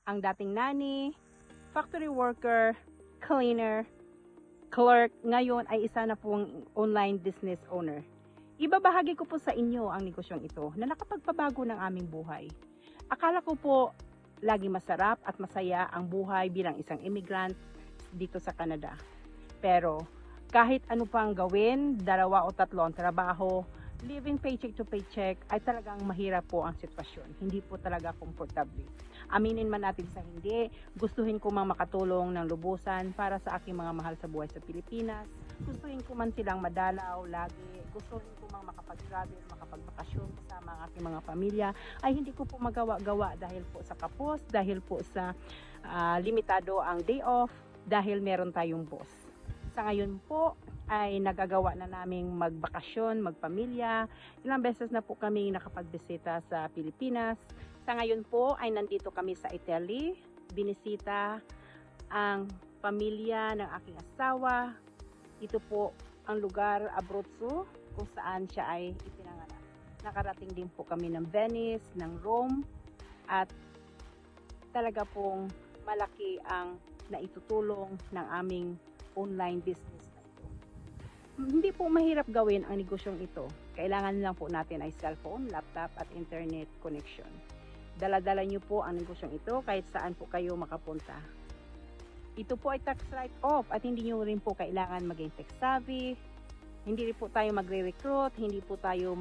ang dating nanny, factory worker, cleaner, clerk, ngayon ay isa na pong online business owner. Ibabahagi ko po sa inyo ang negosyong ito na nakapagpabago ng aming buhay. Akala ko po lagi masarap at masaya ang buhay bilang isang immigrant dito sa Canada. Pero kahit ano pang gawin, 2 o 3 ang trabaho, living paycheck to paycheck ay talagang mahirap po ang sitwasyon. Hindi po talaga komportable. Aminin man natin sa hindi, gustuhin ko mang makatulong ng lubusan para sa aking mga mahal sa buhay sa Pilipinas. Gustuhin ko man silang madalaw lagi. Gustuhin ko mang makapag-travel, makapagbakasyon kasama ang aking mga pamilya. Ay hindi ko po magawa-gawa dahil po sa kapos, dahil po sa limitado ang day off, dahil meron tayong boss. Sa ngayon po ay nagagawa na naming magbakasyon, magpamilya. Ilang beses na po kami nakapagbisita sa Pilipinas. Sa ngayon po ay nandito kami sa Italy. Binisita ang pamilya ng aking asawa. Ito po ang lugar, Abruzzo, kung saan siya ay ipinanganak. Nakarating din po kami ng Venice, ng Rome, at talaga pong malaki ang naitutulong ng aming online business na ito. Hindi po mahirap gawin ang negosyong ito. Kailangan lang po natin ay cellphone, laptop at internet connection. Dala-dala niyo po ang negosyong ito kahit saan po kayo makapunta. Ito po ay tax write-off at hindi niyo rin po kailangan maging tech savvy. Hindi rin po tayo magre-recruit, hindi po tayo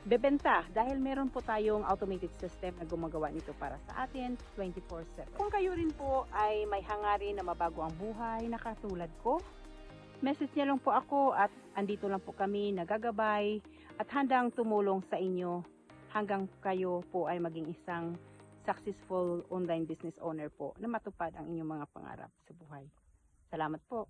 bebenta dahil meron po tayong automated system na gumagawa nito para sa atin 24/7. Kung kayo rin po ay may hangarin na mabago ang buhay na katulad ko, message niyo lang po ako at andito lang po kami nagagabay at handang tumulong sa inyo hanggang kayo po ay maging isang successful online business owner po na matupad ang inyong mga pangarap sa buhay. Salamat po.